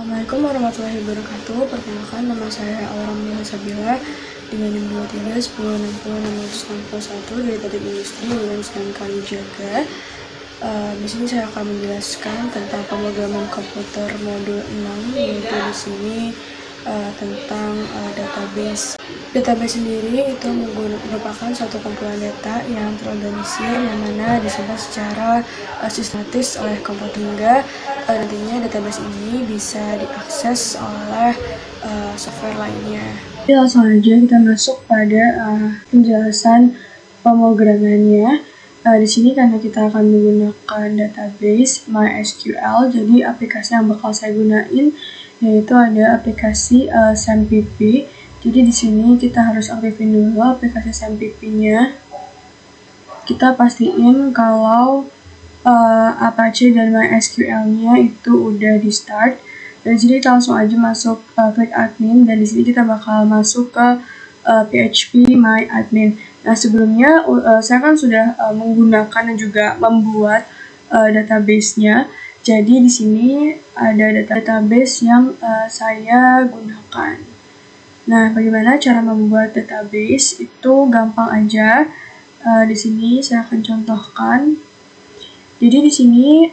Assalamualaikum warahmatullahi wabarakatuh. Perkenalkan, nama saya Auramnia Sabila dengan NIM 23 10 60 661 dari Teknik Industri UIN Sunan Kalijaga. Di sini saya akan menjelaskan tentang pemrograman komputer modul 6, yaitu di sini tentang database. Database sendiri itu merupakan suatu kumpulan data yang terorganisir yang mana disimpan secara sistematis oleh komputer hingga nantinya database ini bisa diakses oleh software lainnya. Jadi langsung aja kita masuk pada penjelasan pemrogramannya. Di sini karena kita akan menggunakan database MySQL, jadi aplikasi yang bakal saya gunain yaitu ada aplikasi SAMPP. Jadi di sini kita harus aktifin dulu aplikasi SAMPP-nya. Kita pastiin kalau Apache dan MySQL-nya itu udah di start. Dan di sini kita langsung aja masuk klik admin, dan di sini kita bakal masuk ke PHP My Admin. Nah, sebelumnya saya kan sudah menggunakan dan juga membuat database-nya. Jadi di sini ada database yang saya gunakan. Nah, bagaimana cara membuat database? Itu gampang aja. Di sini saya akan contohkan. Jadi di sini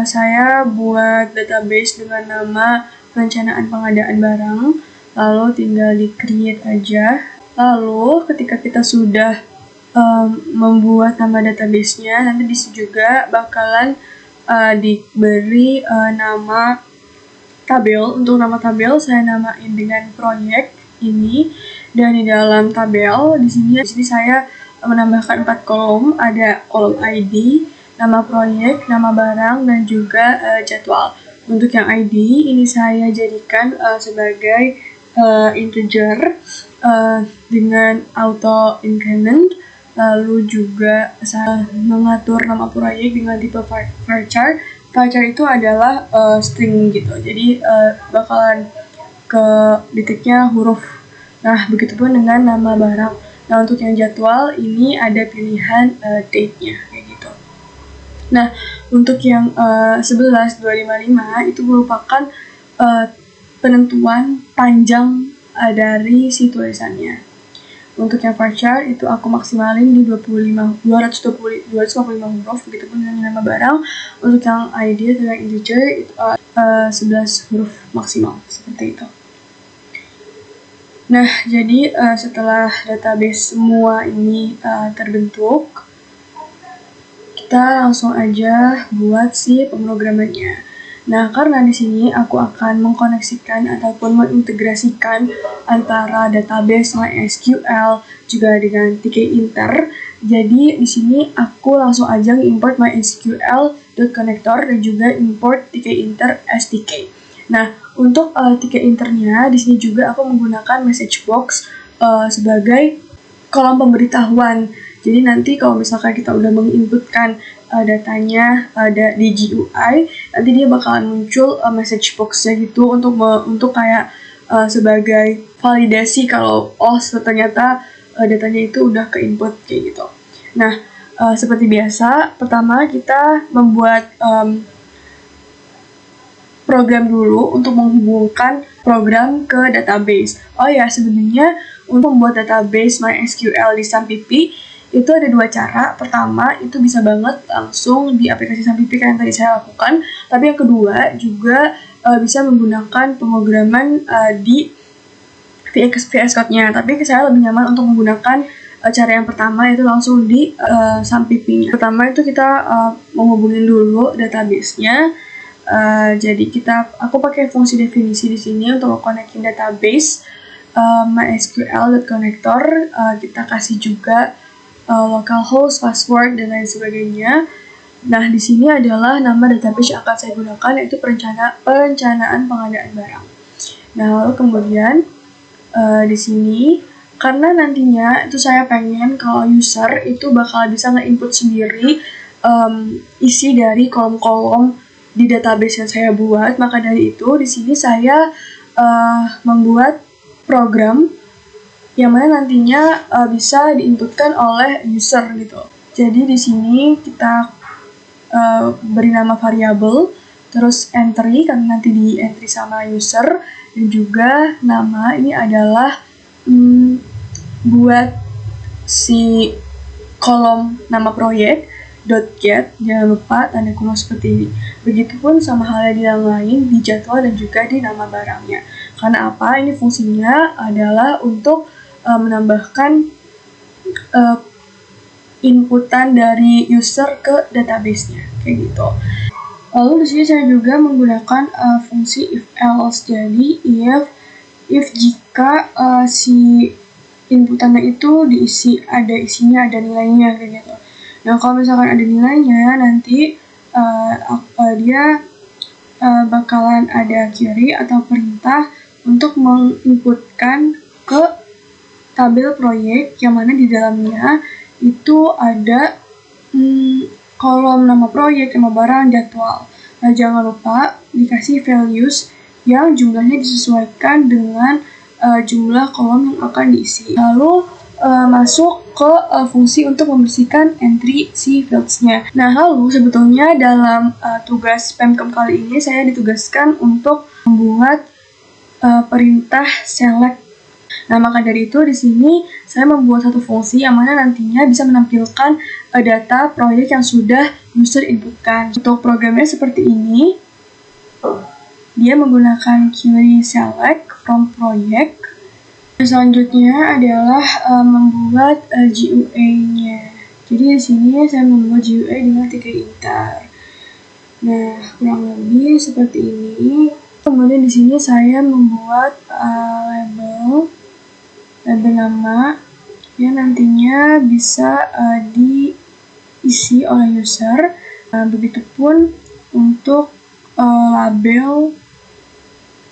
saya buat database dengan nama perencanaan pengadaan barang, lalu tinggal di create aja. Lalu ketika kita sudah membuat nama database-nya, nanti di sini juga bakalan diberi nama tabel. Untuk nama tabel saya namain dengan proyek ini, dan di dalam tabel di sini saya menambahkan 4 kolom, ada kolom ID, nama proyek, nama barang, dan juga jadwal. Untuk yang ID ini saya jadikan sebagai integer dengan auto increment. Lalu juga saya mengatur nama proyek dengan tipe varchar. Varchar itu adalah string gitu, jadi bakalan ke titiknya huruf. Nah, begitupun dengan nama barang. Nah, untuk yang jadwal ini ada pilihan date-nya kayak gitu. Nah, untuk yang 11255 itu merupakan penentuan panjang dari si tulisannya. Untuk yang varchar itu aku maksimalin di 255 huruf, begitupun dengan nama barang. Untuk yang ID atau yang integer itu 11 huruf maksimal, seperti itu. Nah, jadi setelah database semua ini terbentuk, kita langsung aja buat si pemrogramannya. Nah, karena di sini aku akan mengkoneksikan ataupun mengintegrasikan antara database MySQL juga dengan tkinter. Jadi di sini aku langsung aja import MySQL.connector dan juga import tkinter SDK. Nah, untuk tkinternya di sini juga aku menggunakan message box sebagai kolom pemberitahuan. Jadi nanti kalau misalkan kita udah menginputkan datanya di GUI, nanti dia bakalan muncul message box-nya gitu untuk kayak sebagai validasi kalau ternyata datanya itu udah ke-input kayak gitu. Nah, seperti biasa, pertama kita membuat program dulu untuk menghubungkan program ke database. Oh ya, sebenarnya untuk membuat database MySQL di SAMPP itu ada 2 cara. Pertama, itu bisa banget langsung di aplikasi SAMPP yang tadi saya lakukan. Tapi yang kedua juga bisa menggunakan pemrograman di VS Code-nya. Tapi saya lebih nyaman untuk menggunakan cara yang pertama, yaitu langsung di SAMPP-nya. Pertama itu kita menghubungin dulu database-nya. Jadi aku pakai fungsi definisi di sini untuk connecting database MySQL.connector. Kita kasih juga localhost, password, dan lain sebagainya. Nah, di sini adalah nama database yang akan saya gunakan, yaitu perencanaan pengadaan barang. Nah, lalu kemudian di sini karena nantinya itu saya pengen kalau user itu bakal bisa nge-input sendiri isi dari kolom-kolom di database yang saya buat, maka dari itu di sini saya membuat program yang mana nantinya bisa diinputkan oleh user gitu. Jadi di sini kita beri nama variabel, terus entry karena nanti di entry sama user, dan juga nama ini adalah buat si kolom nama proyek .get, jangan lupa tanda kurung seperti ini. Begitupun sama halnya di yang lain, di jadwal dan juga di nama barangnya. Karena apa? Ini fungsinya adalah untuk menambahkan inputan dari user ke database-nya, kayak gitu. Lalu di sini saya juga menggunakan fungsi if else. Jadi if jika si inputannya itu diisi, ada isinya, ada nilainya, kayak gitu. Nah, kalau misalkan ada nilainya, nanti dia bakalan ada query atau perintah untuk menginputkan ke tabel proyek yang mana di dalamnya itu ada kolom nama proyek, nama barang, jadwal. Nah, jangan lupa dikasih values yang jumlahnya disesuaikan dengan jumlah kolom yang akan diisi. Lalu masuk ke fungsi untuk membersihkan entry si fields-nya. Nah, lalu sebetulnya dalam tugas Pemcom kali ini saya ditugaskan untuk membuat perintah select. Nah, maka dari itu di sini saya membuat satu fungsi yang mana nantinya bisa menampilkan data proyek yang sudah user inputkan. Untuk programnya seperti ini. Dia menggunakan query select from project. Selanjutnya adalah membuat GUI-nya. Jadi di sini saya membuat GUI dengan 3 intar. Nah, kurang lebih seperti ini. Kemudian di sini saya membuat label nama yang nantinya bisa diisi oleh user. Begitupun untuk label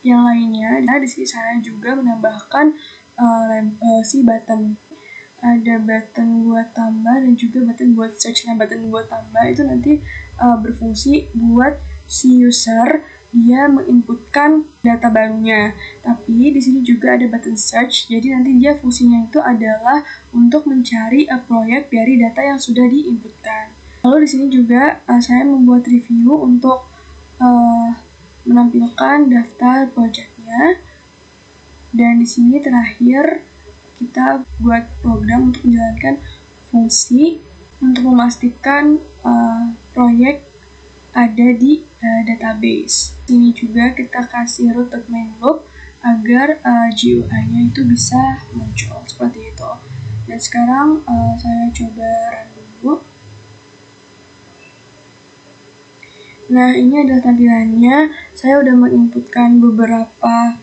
yang lainnya. Nah, di sini saya juga menambahkan si button. Ada button buat tambah dan juga button buat search. Nah, button buat tambah itu nanti berfungsi buat si user dia menginputkan data barunya. Tapi di sini juga ada button search. Jadi nanti dia fungsinya itu adalah untuk mencari proyek dari data yang sudah diinputkan. Lalu di sini juga saya membuat review untuk menampilkan daftar projectnya, dan di sini terakhir kita buat program untuk menjalankan fungsi untuk memastikan proyek ada di database. Ini juga kita kasih root main loop agar GUI-nya itu bisa muncul seperti itu. Dan sekarang saya coba run dulu. Nah, ini adalah tampilannya. Saya udah menginputkan beberapa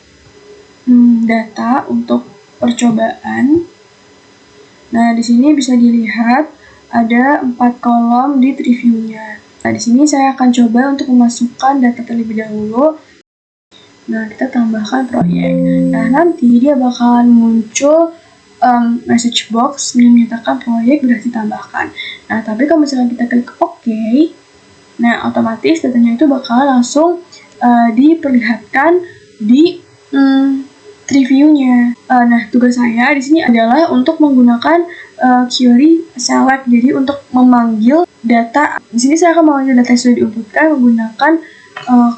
data untuk percobaan. Nah, di sini bisa dilihat ada 4 kolom di view-nya. Nah, di sini saya akan coba untuk memasukkan data terlebih dahulu. Nah, kita tambahkan proyek. Nah, nanti dia bakalan muncul message box yang menyatakan proyek sudah ditambahkan. Nah, tapi kalau misalnya kita klik OK, nah, otomatis datanya itu bakal langsung diperlihatkan di preview-nya. Nah, tugas saya di sini adalah untuk menggunakan query select. Jadi untuk memanggil data. Di sini saya akan memanggil data yang sudah diinputkan menggunakan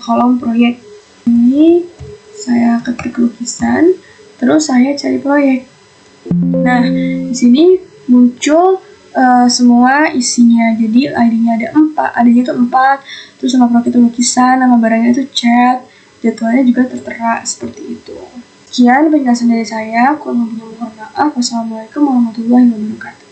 kolom proyek. Ini saya ketik lukisan, terus saya cari proyek. Nah, di sini muncul semua isinya. Jadi ID-nya ada 4, ID-nya itu 4, terus nama proyek itu lukisan, nama barangnya itu cat, jadwalnya juga tertera seperti itu. Sekian penjelasan dari saya. Kurang lebihnya mohon maaf. Wassalamualaikum warahmatullahi wabarakatuh.